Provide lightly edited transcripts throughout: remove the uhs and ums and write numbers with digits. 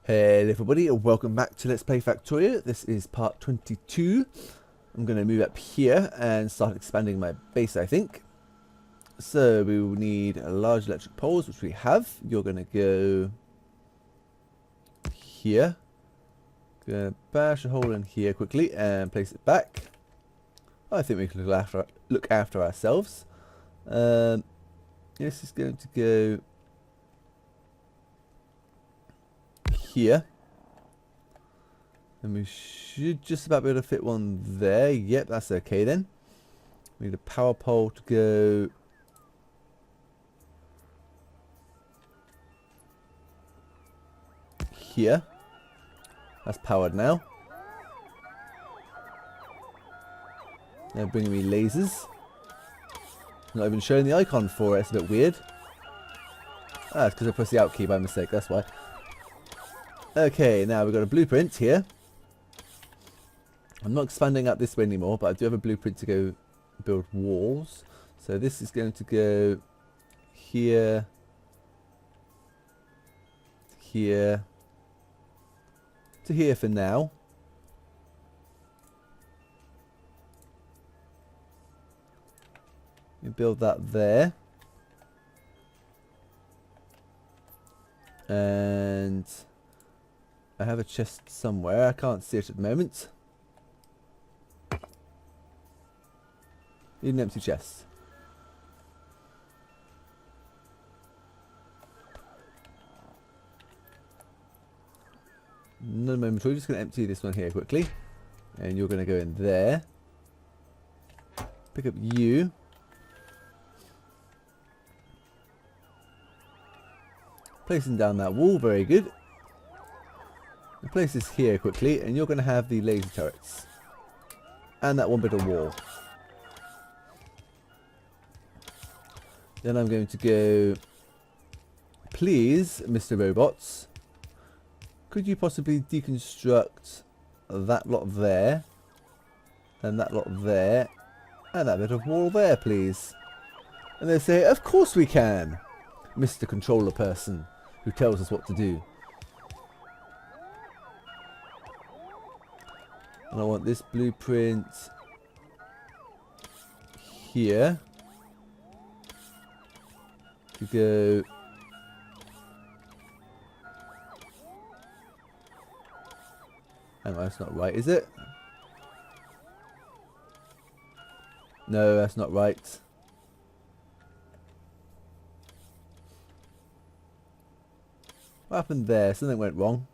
Hey everybody, and welcome back to Let's Play Factorio. This is part 22. I'm going to move up here and start expanding my base, I think. So we will need large electric poles, which we have. You're going to go here. Going to bash a hole in here quickly and place it back. I think we can look after ourselves. This is going to go here, and we should just about be able to fit one there. Yep, that's okay then. We need a power pole to go here. That's powered now. They're bringing me lasers. Not even showing the icon for it. It's a bit weird. Ah, it's because I pressed the out key by mistake, that's why. Okay, now we've got a blueprint here. I'm not expanding out this way anymore, but I do have a blueprint to go build walls. So this is going to go here, here, to here for now. You build that there. And I have a chest somewhere. I can't see it at the moment. Need an empty chest. No moment. We're just going to empty this one here quickly. And you're going to go in there. Pick up you. Placing down that wall. Very good. Place this here quickly, and you're going to have the laser turrets and that one bit of wall. Then I'm going to go, please, Mr. Robots, could you possibly deconstruct that lot there, and that lot there, and that bit of wall there, please? And they say, of course we can, Mr. Controller Person, who tells us what to do. And I want this blueprint here to go hang on, that's not right, is it? No, that's not right. What happened there? Something went wrong.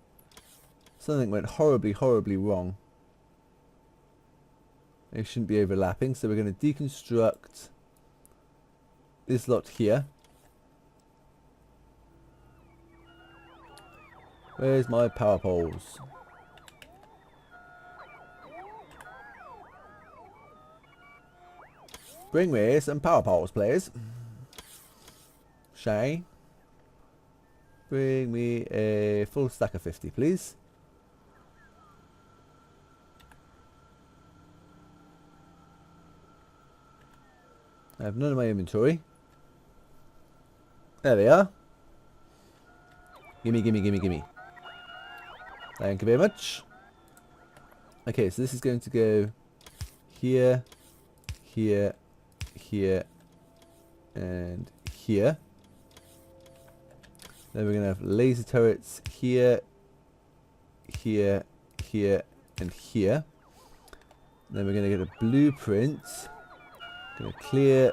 Something went horribly, horribly wrong. They shouldn't be overlapping, so we're going to deconstruct this lot here. Where's my power poles? Bring me some power poles, please. Shay. Bring me a full stack of 50, please. I have none of my inventory. There they are. Gimme, gimme, gimme, gimme. Thank you very much. Okay, so this is going to go here, here, here, and here. Then we're going to have laser turrets here, here, here, and here. Then we're going to get a blueprint. Going to clear.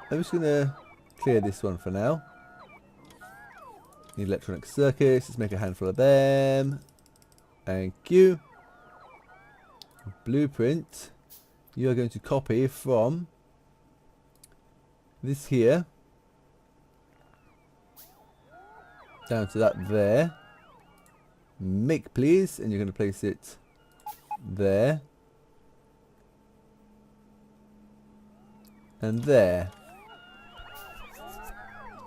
I'm just going to clear this one for now. Need electronic circuits. Let's make a handful of them. Thank you. Blueprint. You are going to copy from this here down to that there. Make, please, and you're going to place it there. And there.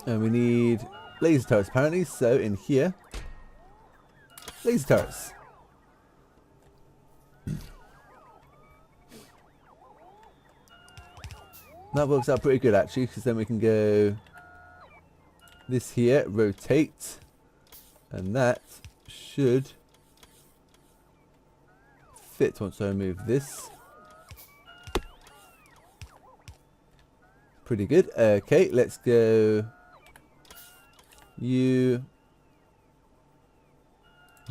And we need laser turrets apparently, so in here, laser turrets. That works out pretty good actually, because then we can go this here, rotate, And that should fit once I remove this. Pretty good. Okay, let's go. You.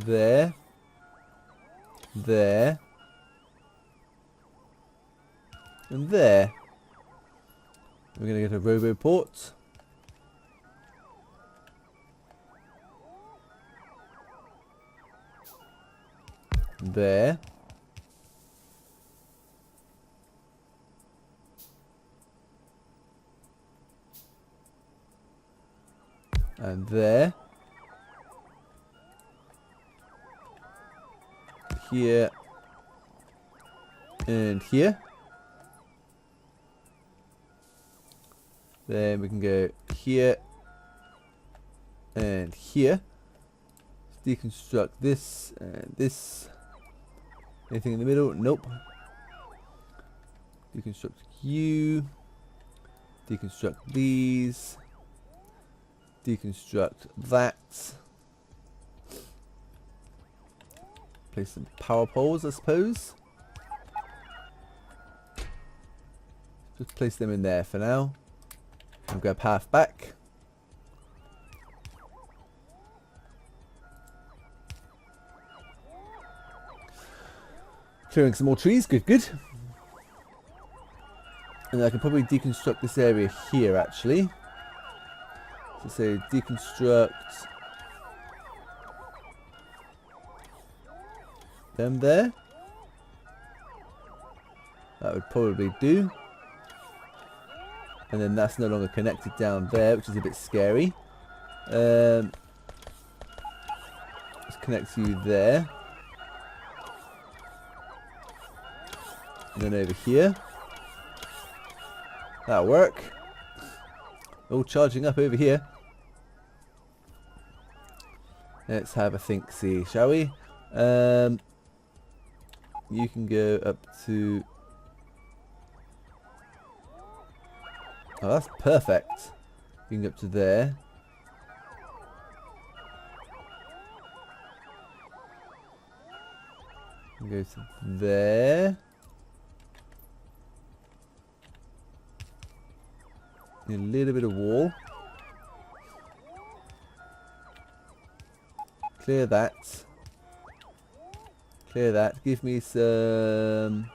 There. There. And there. We're going to get a robo port. There. And there. Here. And here. Then we can go here. And here. Let's deconstruct this and this. Anything in the middle? Nope. Deconstruct you. Deconstruct these. Deconstruct that. Place some power poles, I suppose. Just place them in there for now. I'm going to path back. Clearing some more trees, good, good. And I can probably deconstruct this area here, actually. So say deconstruct them there. That would probably do. And then that's no longer connected down there, which is a bit scary. Let's connect you there. And then over here. That'll work. All charging up over here. Let's have a think-see, shall we? You can go up to... Oh, that's perfect. You can go up to there. You can go to there. A little bit of wall. Clear that. Clear that. Give me some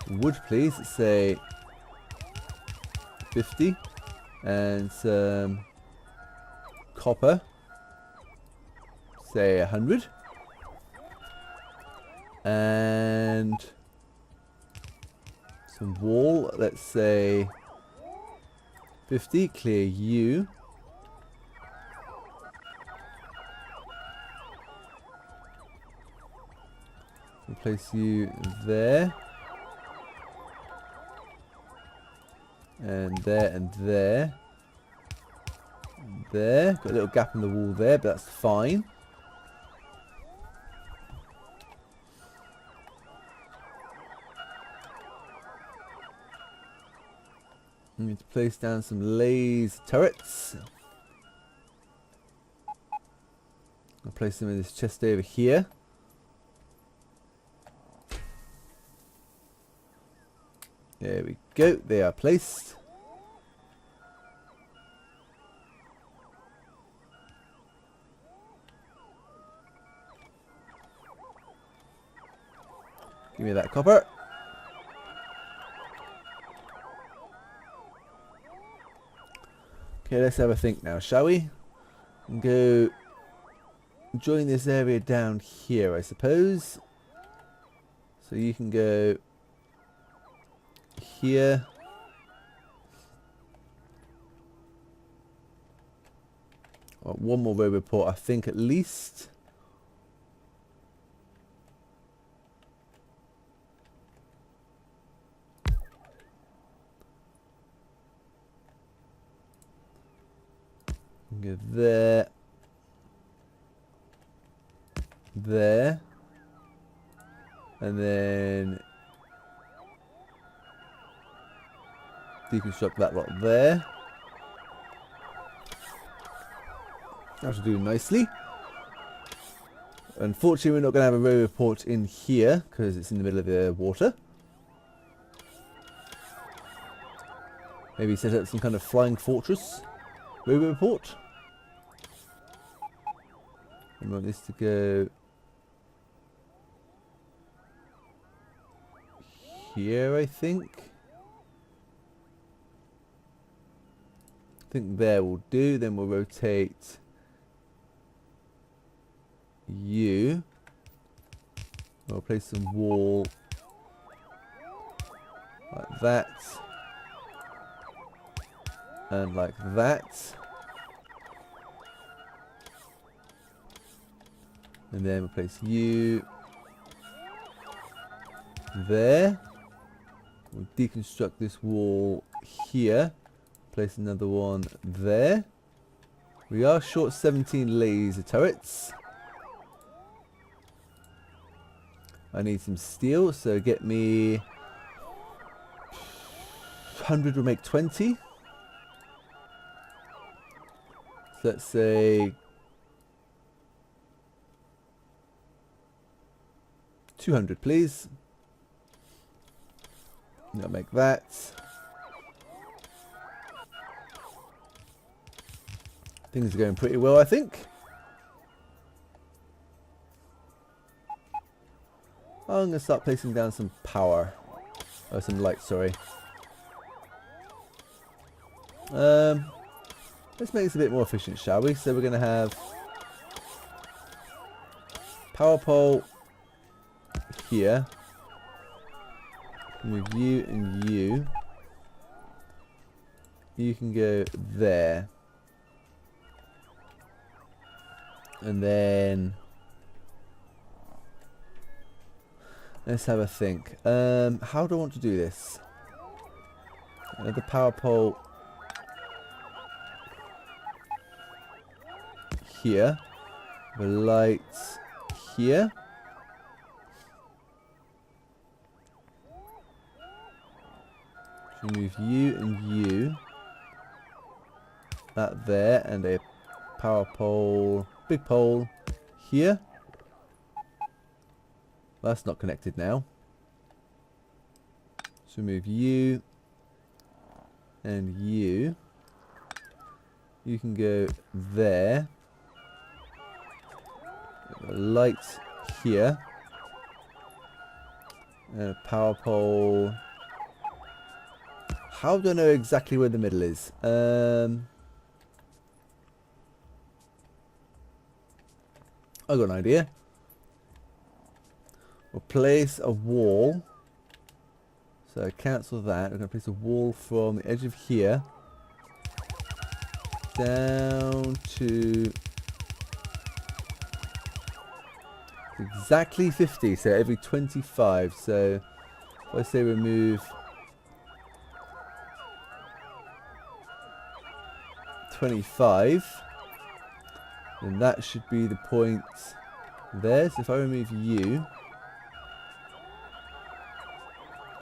wood, please. Let's say 50. And some copper. Say 100. And some wool. Let's say 50. Clear you. Place you there. And there and there. And there. Got a little gap in the wall there, but that's fine. I need to place down some laser turrets. I'll place them in this chest over here. There we go, they are placed. Give me that copper. Okay, let's have a think now, shall we? And go join this area down here, I suppose. So you can go here. Oh, one more road report, I think, at least. Go there. There. And then deconstruct that lot there. That should do nicely. Unfortunately, we're not going to have a robot port in here because it's in the middle of the water. Maybe set up some kind of flying fortress robot port. I want this to go here, I think. I think there will do. Then we'll rotate you. We'll place some wall like that. And like that. And then we'll place you there. We'll deconstruct this wall here. Place another one there. We are short 17 laser turrets. I need some steel, so get me 100 will make 20. So let's say 200, please. I'll make that. Things are going pretty well, I think. I'm going to start placing down some power. Oh, some light, sorry. Let's make this a bit more efficient, shall we? So we're going to have power pole here. Move you and you. You can go there. And then let's have a think. How do I want to do this? Another power pole here. The lights here. Move you and you. That there, and a power pole, big pole here. That's not connected now. So move you and you. You can go there. A light here. And a power pole. How do I know exactly where the middle is? I got an idea. We'll place a wall. So cancel that. We're going to place a wall from the edge of here down to exactly 50. So every 25. So if I say remove 25, then that should be the point there. So if I remove you,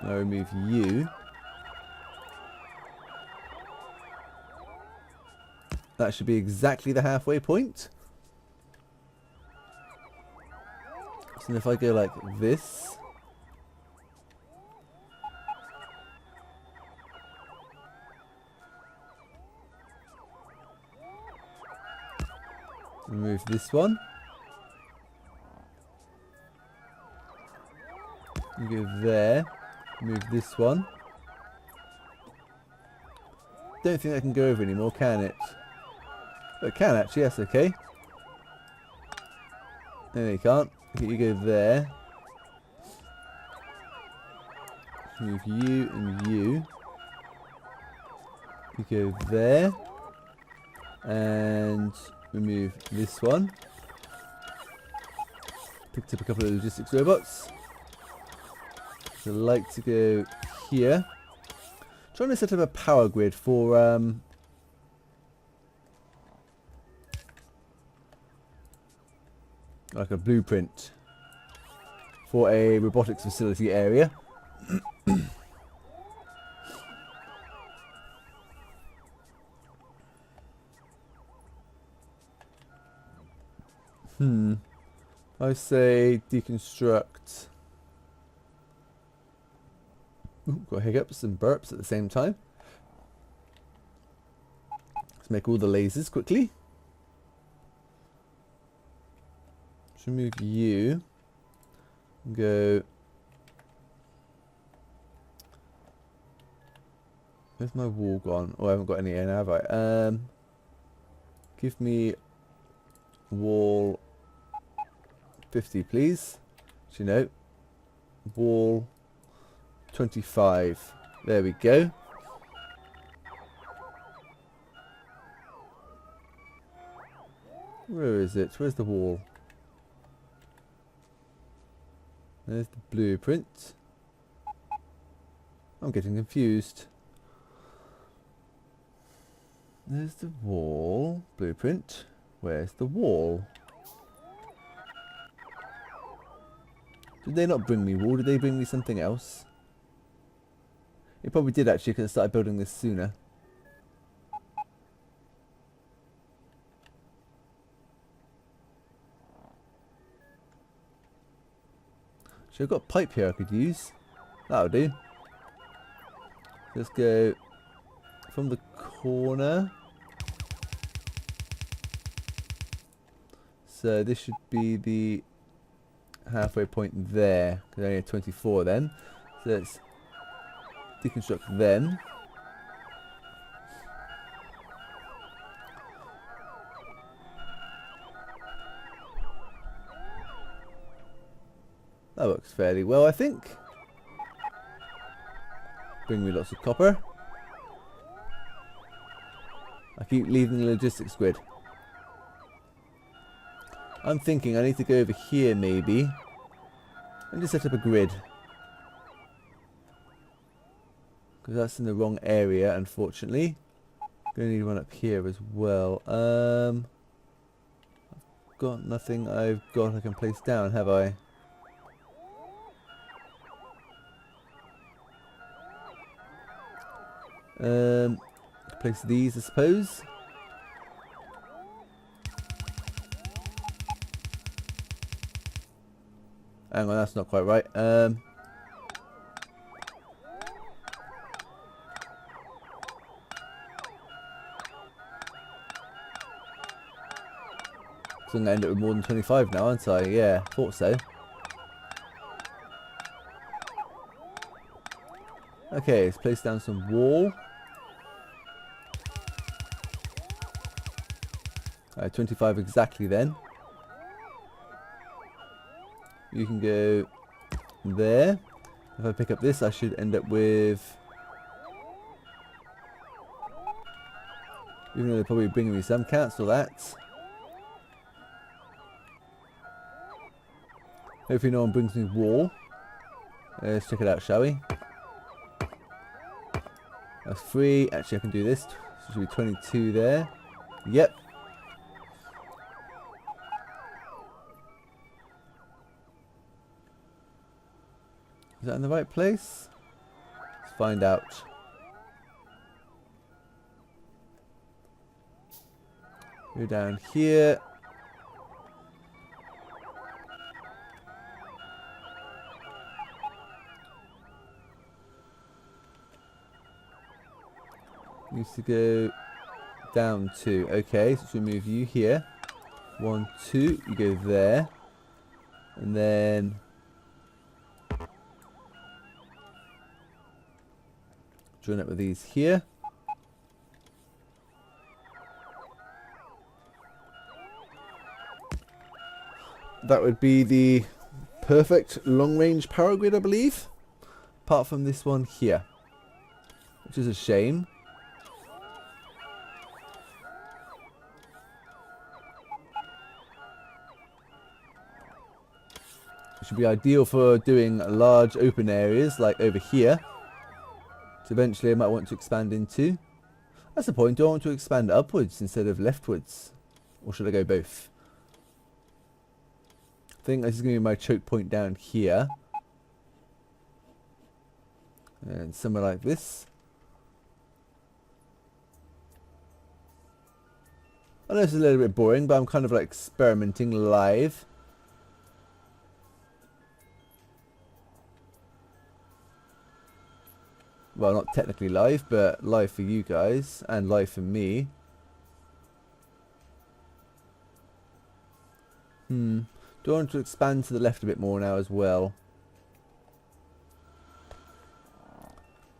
I remove you, that should be exactly the halfway point. So if I go like this, remove this one, you go there, move this one. Don't think I can go over anymore, can it? Oh, it can actually, yes, okay. No, you can't. Okay, you go there. Move you and you. You go there. And remove this one. Picked up a couple of logistics robots. So I'd like to go here. Trying to set up a power grid for like a blueprint for a robotics facility area. I say deconstruct. Ooh, got hiccups and burps at the same time. Let's make all the lasers quickly. Let's remove you. Go. Where's my wall gone? Oh, I haven't got any in, have I? Give me wall 50, please. So, you know, wall 25. There we go. Where is it? Where's the wall? There's the blueprint. I'm getting confused. There's the wall. Blueprint. Where's the wall? Did they not bring me wall? Did they bring me something else? It probably did actually, because I started building this sooner. So I've got a pipe here I could use. That'll do. Let's go from the corner. So this should be the halfway point there. Because I only had 24 then. So let's deconstruct them. That works fairly well, I think. Bring me lots of copper. I keep leaving the logistics grid. I'm thinking I need to go over here maybe and just set up a grid. Because that's in the wrong area, unfortunately. Gonna need one up here as well. I've got nothing I can place down, have I? Place these, I suppose. Hang on, that's not quite right. So I'm going to end up with more than 25 now, aren't I? Yeah, thought so. Okay, let's place down some wall. 25 exactly then. You can go there. If I pick up this, I should end up with... Even though they're probably bringing me some, cancel that. Hopefully no one brings me wall. Let's check it out, shall we? That's 3. Actually, I can do this. So it should be 22 there. Yep. Is that in the right place? Let's find out. Go down here. Needs to go down 2. Okay, so let's remove you here. 1, 2. You go there. And then... join up with these here. That would be the perfect long-range power grid, I believe. Apart from this one here, which is a shame. It should be ideal for doing large open areas like over here. So eventually I might want to expand into. That's the point. Do I want to expand upwards instead of leftwards? Or should I go both? I think this is going to be my choke point down here. And somewhere like this. I know this is a little bit boring, but I'm kind of like experimenting live. Well, not technically live, but live for you guys and live for me. Do I want to expand to the left a bit more now as well?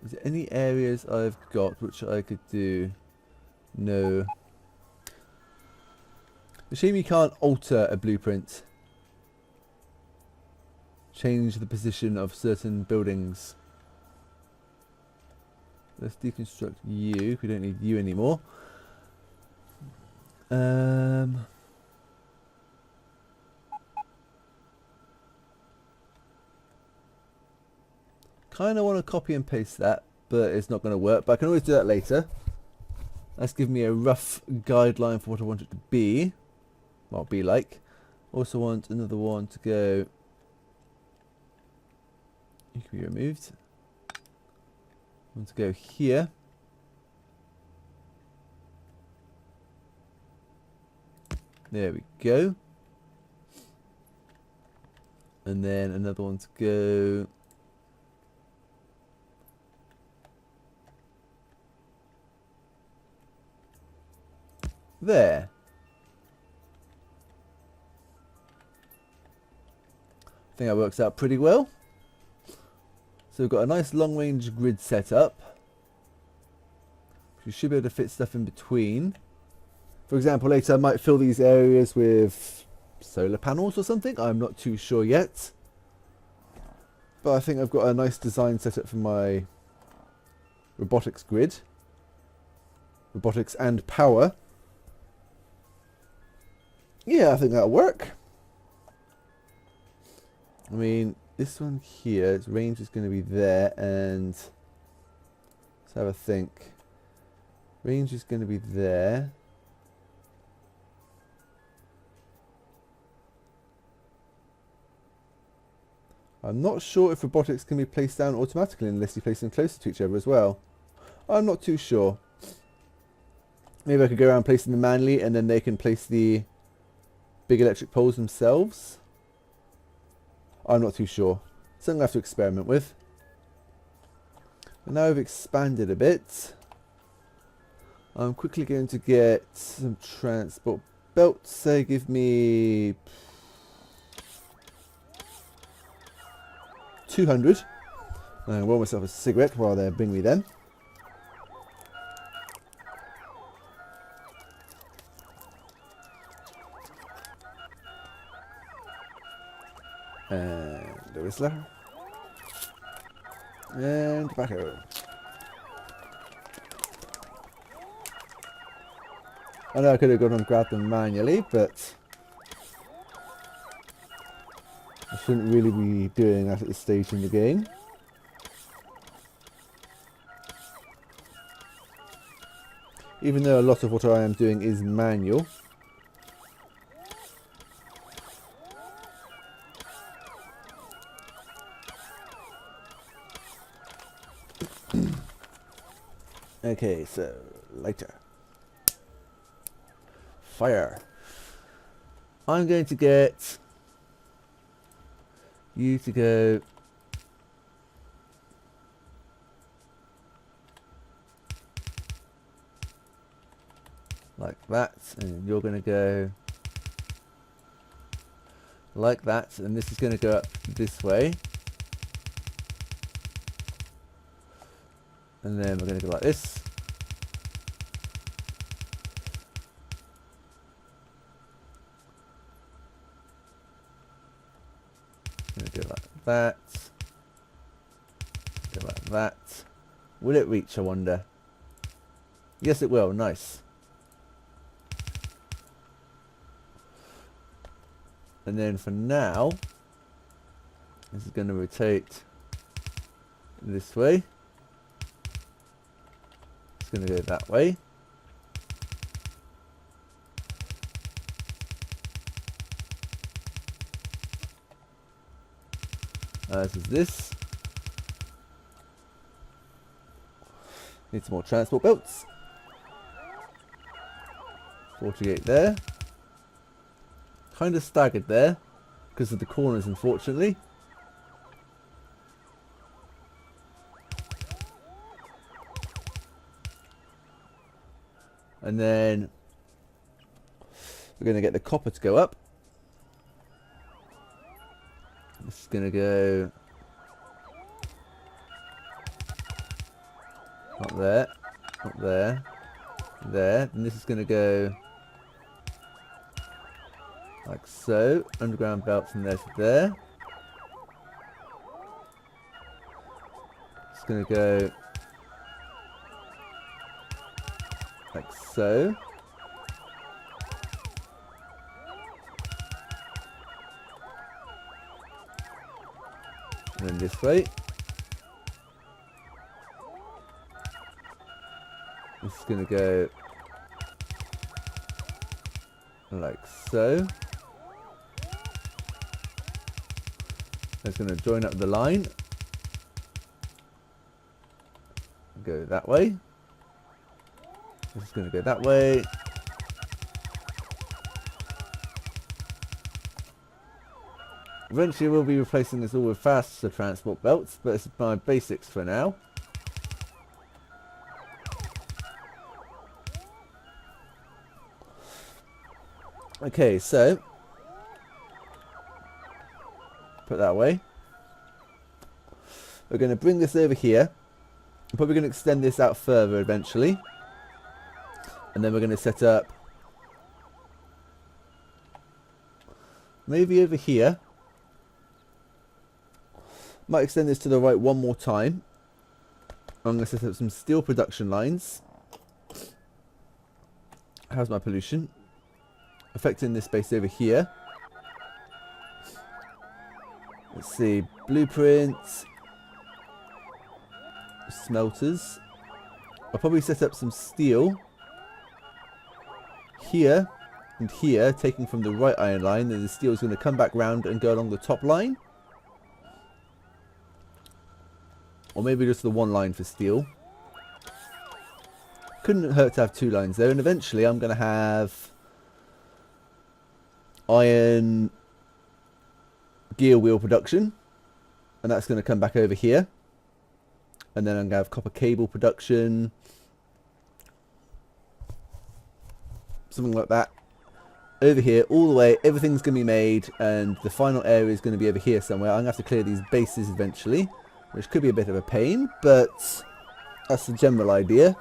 Is there any areas I've got which I could do? No. A shame you can't alter a blueprint. Change the position of certain buildings. Let's deconstruct you. We don't need you anymore. Kind of want to copy and paste that, but it's not going to work. But I can always do that later. That's giving me a rough guideline for what I want it to be. Well, be like. Also want another one to go. You can be removed. Want to go here. There we go. And then another one to go. There. I think that works out pretty well. So we've got a nice long range grid set up. You should be able to fit stuff in between. For example, later I might fill these areas with solar panels or something. I'm not too sure yet. But I think I've got a nice design set up for my robotics grid. Robotics and power. Yeah, I think that'll work. I mean, this one here, its range is going to be there, and let's have a think. Range is going to be there. I'm not sure if robotics can be placed down automatically unless you place them closer to each other as well. I'm not too sure. Maybe I could go around placing them manually and then they can place the big electric poles themselves. I'm not too sure. Something I have to experiment with. But now I've expanded a bit. I'm quickly going to get some transport belts. Say give me 200. I'll roll myself a cigarette while they bring me them. And the Whistler. And tobacco. I know I could have gone and grabbed them manually, but I shouldn't really be doing that at this stage in the game. Even though a lot of what I am doing is manual. Okay, so lighter. Fire. I'm going to get you to go like that, and you're going to go like that, and this is going to go up this way, and then we're going to go like this. Going to go like that. Go like that. Will it reach, I wonder? Yes, it will. Nice. And then for now, this is going to rotate this way. It's going to go that way. This is this. Need some more transport belts. 48 there. Kind of staggered there because of the corners, unfortunately. And then we're going to get the copper to go up. This is going to go up there, up there, there. And this is going to go like so. Underground belt from there to there. It's going to go like so. And then this way. This is going to go like so. It's going to join up the line. Go that way. This is going to go that way. Eventually we'll be replacing this all with faster transport belts, but it's my basics for now. Okay, so put that away. We're going to bring this over here. I'm probably going to extend this out further eventually. And then we're going to set up maybe over here. Might extend this to the right one more time. I'm going to set up some steel production lines. How's my pollution? Affecting this space over here. Let's see, blueprints, smelters. I'll probably set up some steel here and here, taking from the right iron line, and the steel is going to come back round and go along the top line. Or maybe just the one line for steel. Couldn't hurt to have two lines there, and eventually I'm going to have iron gear wheel production, and that's going to come back over here. And then I'm going to have copper cable production, something like that over here all the way. Everything's going to be made, and the final area is going to be over here somewhere. I'm going to have to clear these bases eventually, which could be a bit of a pain, but that's the general idea.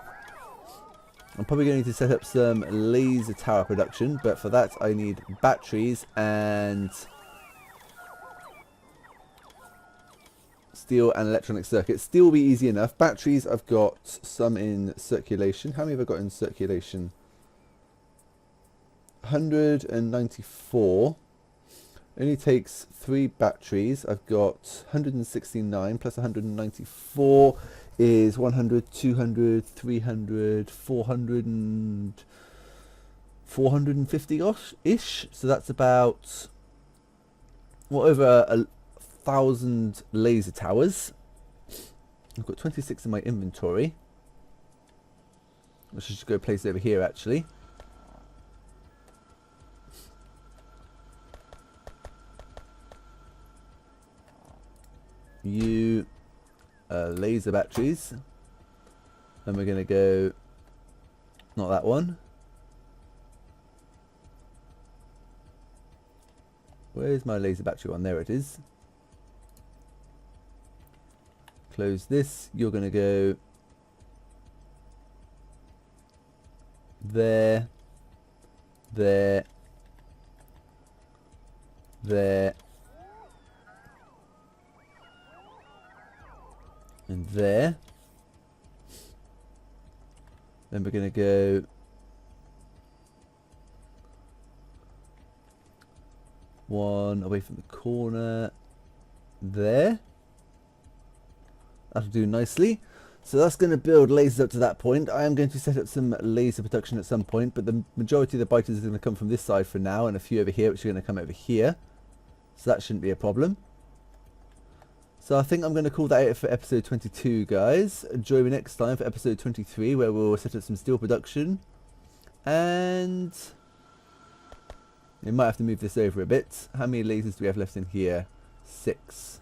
I'm probably going to need to set up some laser tower production, but for that I need batteries and steel and electronic circuits. Steel will be easy enough. Batteries, I've got some in circulation. How many have I got in circulation? 194. Only takes 3 batteries. I've got 169 plus 194 is 100, 200, 300, 400 and 450-ish. So that's about, well, over 1,000 laser towers. I've got 26 in my inventory, which I should go place over here actually. Laser batteries, and we're going to go, not that one. Where's my laser battery one? There it is. Close this. You're going to go there, there, there, and there. Then we're going to go one away from the corner there. That'll do nicely. So that's going to build lasers up to that point. I am going to set up some laser production at some point, but the majority of the biters are going to come from this side for now, and a few over here which are going to come over here. So that shouldn't be a problem. So I think I'm going to call that it for episode 22, guys. Join me next time for episode 23, where we'll set up some steel production And we might have to move this over a bit. How many lasers do we have left in here? 6.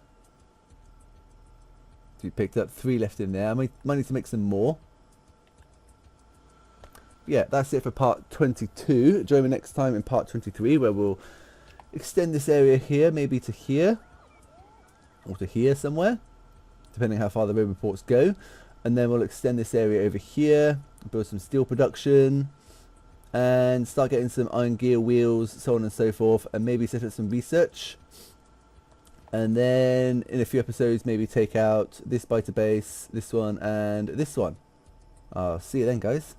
So we picked up 3 left in there. I might need to make some more. Yeah, that's it for part 22. Join me next time in part 23, where we'll extend this area here, maybe to here, or to here somewhere, depending how far the road reports go. And then we'll extend this area over here, build some steel production, and start getting some iron gear wheels, so on and so forth, and maybe set up some research. And then in a few episodes, maybe take out this biter base, this one, and this one. I'll see you then, guys.